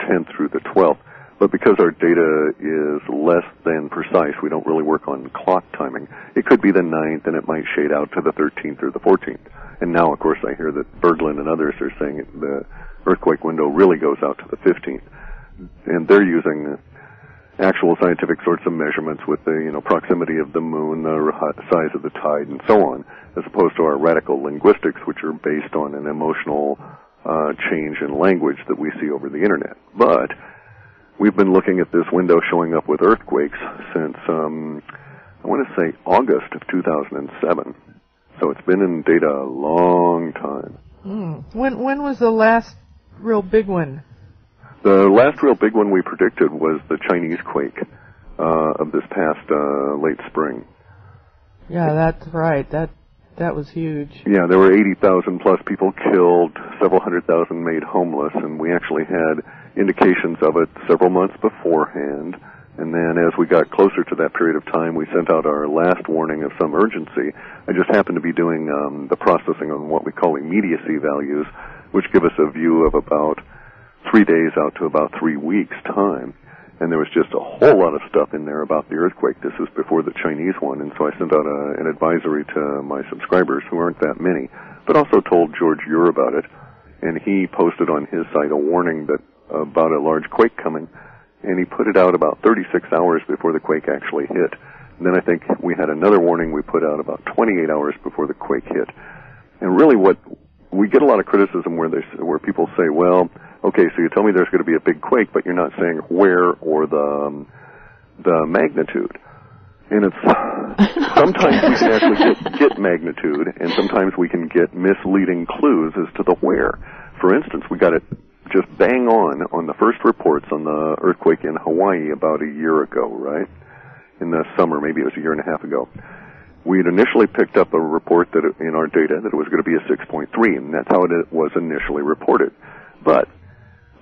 10th through the 12th. But because our data is less than precise, we don't really work on clock timing. It could be the 9th, and it might shade out to the 13th or the 14th. And now, of course, I hear that Berglund and others are saying the earthquake window really goes out to the 15th. And they're using actual scientific sorts of measurements with the proximity of the moon, the size of the tide, and so on, as opposed to our radical linguistics, which are based on an emotional change in language that we see over the internet. But we've been looking at this window showing up with earthquakes since, I want to say, August of 2007. So it's been in data a long time. When was the last real big one? The last real big one we predicted was the Chinese quake of this past late spring. Yeah, that's right. That was huge. Yeah, there were 80,000 plus people killed, several 100,000 made homeless, and we actually had indications of it several months beforehand. And then as we got closer to that period of time, we sent out our last warning of some urgency. I just happened to be doing the processing on what we call immediacy values, which give us a view of about 3 days out to about 3 weeks' time. And there was just a whole lot of stuff in there about the earthquake. This is before the Chinese one, and so I sent out an advisory to my subscribers, who aren't that many, but also told George Ure about it. And he posted on his site a warning that about a large quake coming, and he put it out about 36 hours before the quake actually hit. And then I think we had another warning we put out about 28 hours before the quake hit. And really what we get a lot of criticism where people say, well, okay, so you tell me there's going to be a big quake, but you're not saying where or the magnitude. And it's sometimes we can actually get magnitude, and sometimes we can get misleading clues as to the where. For instance, we got it just bang on the first reports on the earthquake in Hawaii about a year ago, right? In the summer, maybe it was a year and a half ago. We had initially picked up a report that in our data that it was going to be a 6.3, and that's how it was initially reported. But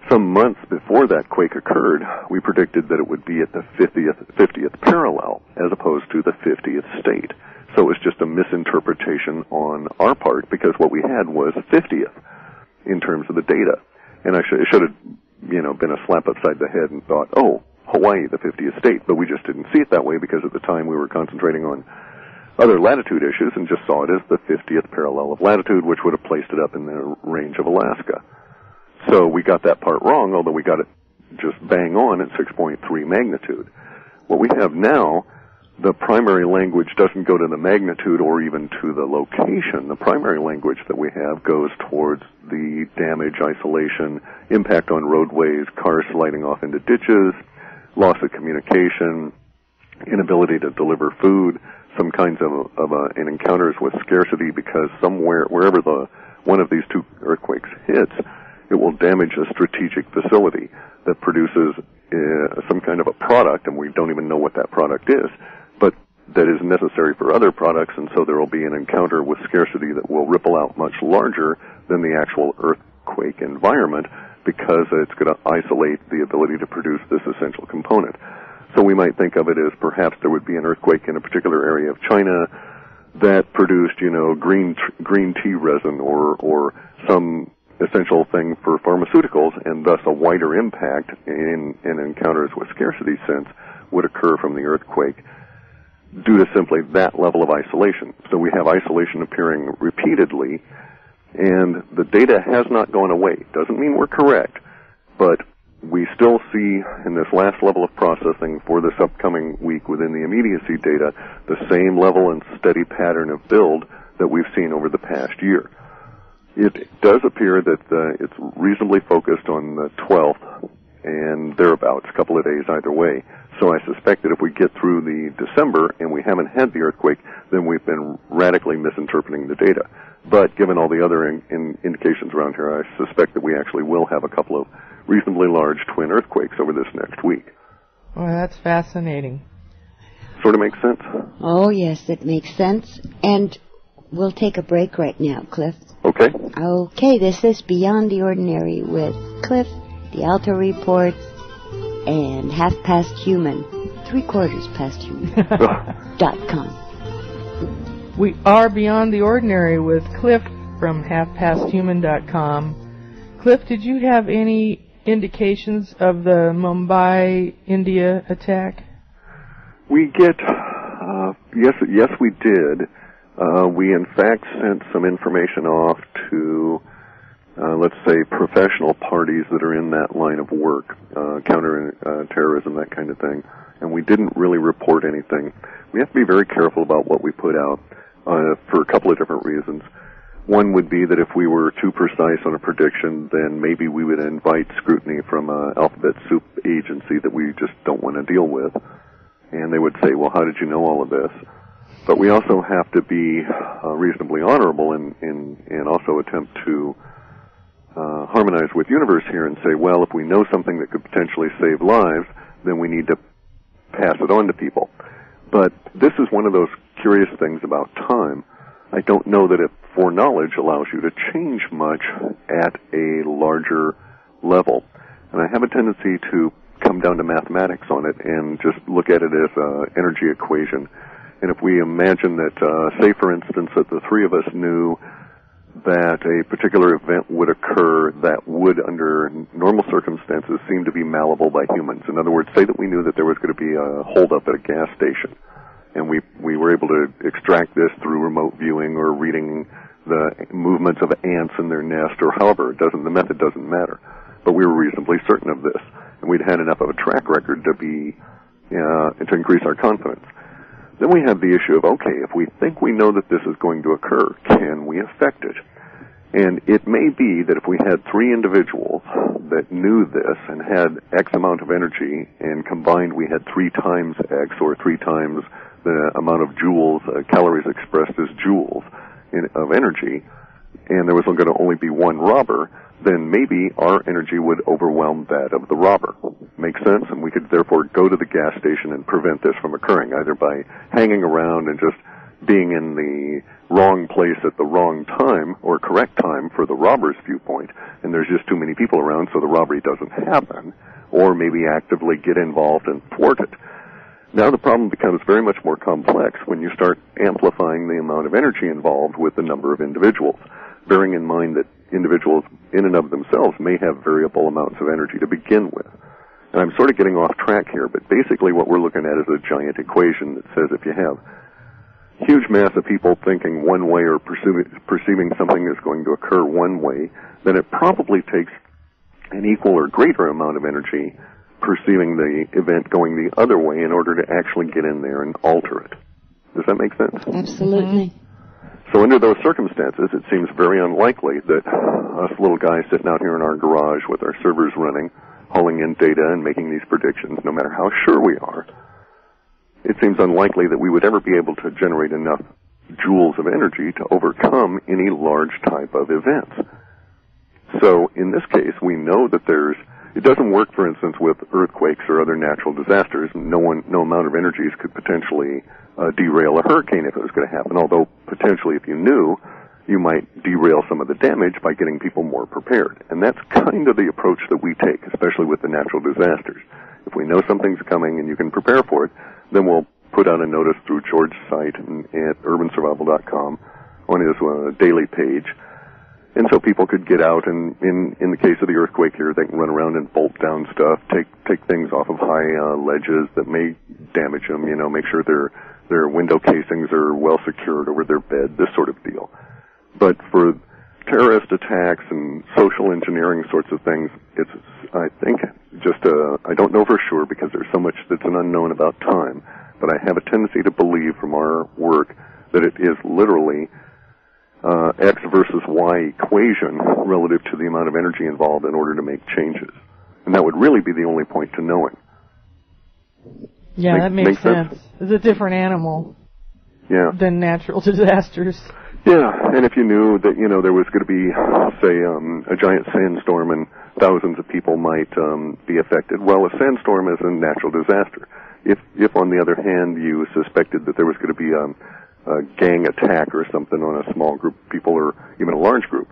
some months before that quake occurred, we predicted that it would be at the 50th parallel as opposed to the 50th state. So it was just a misinterpretation on our part, because what we had was 50th in terms of the data. And it should have, been a slap upside the head and thought, oh, Hawaii, the 50th state. But we just didn't see it that way, because at the time we were concentrating on other latitude issues and just saw it as the 50th parallel of latitude, which would have placed it up in the range of Alaska. So we got that part wrong, although we got it just bang on at 6.3 magnitude. What we have now, the primary language doesn't go to the magnitude or even to the location. The primary language that we have goes towards the damage, isolation, impact on roadways, cars sliding off into ditches, loss of communication, inability to deliver food, some kinds of encounters with scarcity, because somewhere, wherever one of these two earthquakes hits, it will damage a strategic facility that produces some kind of a product, and we don't even know what that product is, but that is necessary for other products, and so there will be an encounter with scarcity that will ripple out much larger than the actual earthquake environment, because it's going to isolate the ability to produce this essential component. So we might think of it as perhaps there would be an earthquake in a particular area of China that produced, green tea resin or some essential thing for pharmaceuticals, and thus a wider impact in encounters with scarcity sense would occur from the earthquake due to simply that level of isolation. So we have isolation appearing repeatedly, and the data has not gone away. Doesn't mean we're correct, but we still see in this last level of processing for this upcoming week within the immediacy data the same level and steady pattern of build that we've seen over the past year. It does appear that it's reasonably focused on the 12th and thereabouts, a couple of days either way. So I suspect that if we get through the December and we haven't had the earthquake, then we've been radically misinterpreting the data. But given all the other indications around here, I suspect that we actually will have a couple of reasonably large twin earthquakes over this next week. Well, that's fascinating. Sort of makes sense? Oh, yes, it makes sense. And we'll take a break right now, Clif. Okay. Okay, this is Beyond the Ordinary with Clif, the Alto Reports, and Half Past Human, 3/4 past human.com. We are Beyond the Ordinary with Clif from halfpasthuman.com. Clif, did you have any indications of the Mumbai, India attack? We get, yes, we did. We in fact sent some information off to, let's say, professional parties that are in that line of work, counter-terrorism, that kind of thing, and we didn't really report anything. We have to be very careful about what we put out for a couple of different reasons. One would be that if we were too precise on a prediction, then maybe we would invite scrutiny from an alphabet soup agency that we just don't want to deal with. And they would say, well, how did you know all of this? But we also have to be reasonably honorable and also attempt to harmonize with universe here and say, well, if we know something that could potentially save lives, then we need to pass it on to people. But this is one of those curious things about time. I don't know that foreknowledge allows you to change much at a larger level. And I have a tendency to come down to mathematics on it and just look at it as an energy equation. And if we imagine that, say for instance, that the three of us knew that a particular event would occur that would, under normal circumstances, seem to be malleable by humans. In other words, say that we knew that there was going to be a holdup at a gas station, and we were able to extract this through remote viewing or reading the movements of ants in their nest, or however, the method doesn't matter. But we were reasonably certain of this, and we'd had enough of a track record to increase our confidence. Then we have the issue of, okay, if we think we know that this is going to occur, can we affect it? And it may be that if we had three individuals that knew this and had X amount of energy, and combined we had 3 times X, or 3 times the amount of joules, calories expressed as joules of energy, and there was going to only be one robber, then maybe our energy would overwhelm that of the robber. Makes sense? And we could therefore go to the gas station and prevent this from occurring, either by hanging around and just being in the wrong place at the wrong time, or correct time for the robber's viewpoint, and there's just too many people around so the robbery doesn't happen, or maybe actively get involved and thwart it. Now the problem becomes very much more complex when you start amplifying the amount of energy involved with the number of individuals, bearing in mind that individuals in and of themselves may have variable amounts of energy to begin with. And I'm sort of getting off track here, but basically what we're looking at is a giant equation that says if you have huge mass of people thinking one way or perceiving something is going to occur one way, then it probably takes an equal or greater amount of energy perceiving the event going the other way in order to actually get in there and alter it. Does that make sense? Absolutely. So under those circumstances, it seems very unlikely that us little guys sitting out here in our garage with our servers running, hauling in data and making these predictions, no matter how sure we are, it seems unlikely that we would ever be able to generate enough joules of energy to overcome any large type of events. So in this case, we know that it doesn't work, for instance, with earthquakes or other natural disasters. No amount of energies could potentially derail a hurricane if it was going to happen, although potentially if you knew, you might derail some of the damage by getting people more prepared. And that's kind of the approach that we take, especially with the natural disasters. If we know something's coming and you can prepare for it, then we'll put out a notice through George's site at urbansurvival.com on his daily page. And so people could get out, and in the case of the earthquake here, they can run around and bolt down stuff, take things off of high ledges that may damage them, make sure their window casings are well secured over their bed, this sort of deal. But for terrorist attacks and social engineering sorts of things, it's, I think, I don't know for sure because there's so much that's an unknown about time, but I have a tendency to believe from our work that it is literally X versus Y equation relative to the amount of energy involved in order to make changes. And that would really be the only point to knowing. Yeah, that makes sense. It's a different animal than natural disasters. Yeah, and if you knew that, there was going to be, say, a giant sandstorm and thousands of people might be affected, well, a sandstorm is a natural disaster. If on the other hand, you suspected that there was going to be a gang attack or something on a small group of people or even a large group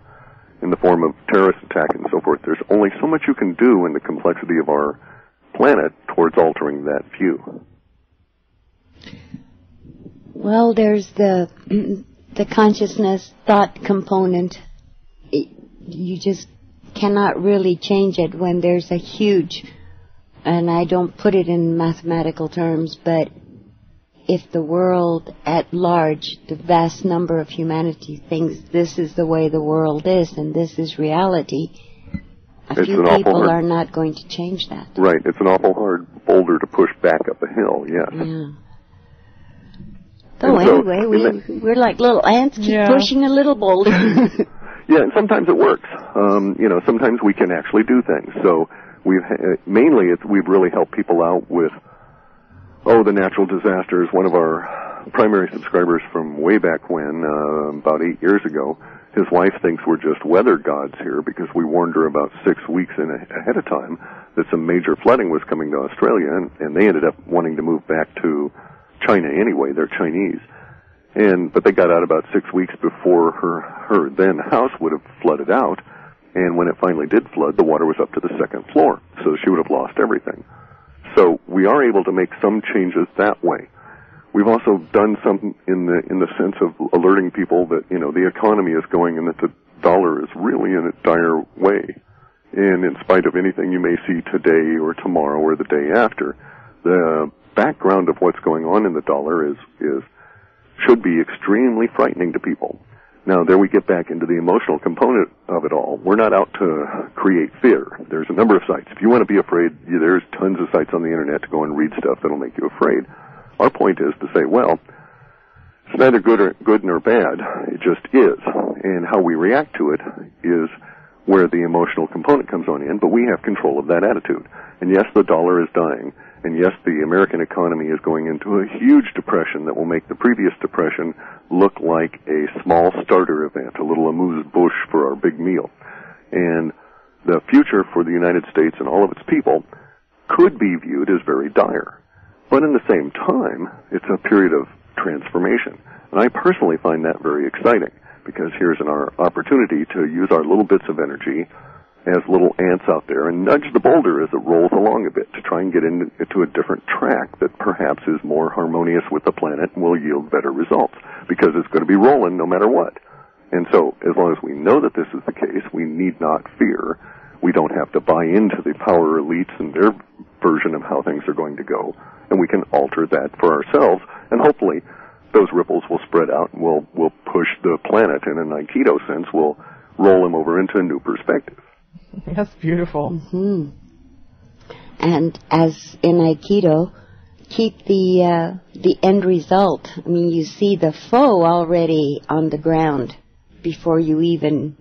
in the form of terrorist attack and so forth, there's only so much you can do in the complexity of our planet towards altering that view. Well, there's the consciousness thought component. You just cannot really change it when there's a huge, and I don't put it in mathematical terms, but if the world at large, the vast number of humanity thinks this is the way the world is and this is reality, a few people are not going to change that. Right. It's an awful hard boulder to push back up a hill, yes. Yeah. So anyway, we're like little ants, keep pushing a little boulder. Yeah, and sometimes it works. Sometimes we can actually do things. So we've really helped people out with, the natural disasters. One of our primary subscribers from way back when, about 8 years ago, his wife thinks we're just weather gods here because we warned her about 6 weeks ahead of time that some major flooding was coming to Australia, and they ended up wanting to move back to China anyway. They're Chinese. But they got out about 6 weeks before her then house would have flooded out, and when it finally did flood, the water was up to the second floor, so she would have lost everything. So we are able to make some changes that way. We've also done some in the sense of alerting people that, the economy is going and that the dollar is really in a dire way. And in spite of anything you may see today or tomorrow or the day after, the background of what's going on in the dollar should be extremely frightening to people. Now, there we get back into the emotional component of it all. We're not out to create fear. There's a number of sites. If you want to be afraid, there's tons of sites on the internet to go and read stuff that'll make you afraid. Our point is to say, well, it's neither good nor bad. It just is. And how we react to it is where the emotional component comes on in, but we have control of that attitude. And yes, the dollar is dying. And yes, the American economy is going into a huge depression that will make the previous depression look like a small starter event, a little amuse-bouche for our big meal. And the future for the United States and all of its people could be viewed as very dire. But in the same time, it's a period of transformation. And I personally find that very exciting, because here's our opportunity to use our little bits of energy as little ants out there and nudge the boulder as it rolls along a bit to try and get into a different track that perhaps is more harmonious with the planet and will yield better results, because it's going to be rolling no matter what. And so as long as we know that this is the case, we need not fear. We don't have to buy into the power elites and their version of how things are going to go, and we can alter that for ourselves, and hopefully those ripples will spread out and we'll push the planet in an Aikido sense. We'll roll them over into a new perspective. That's beautiful. Mm-hmm. And as in Aikido, keep the end result. I mean, you see the foe already on the ground before you even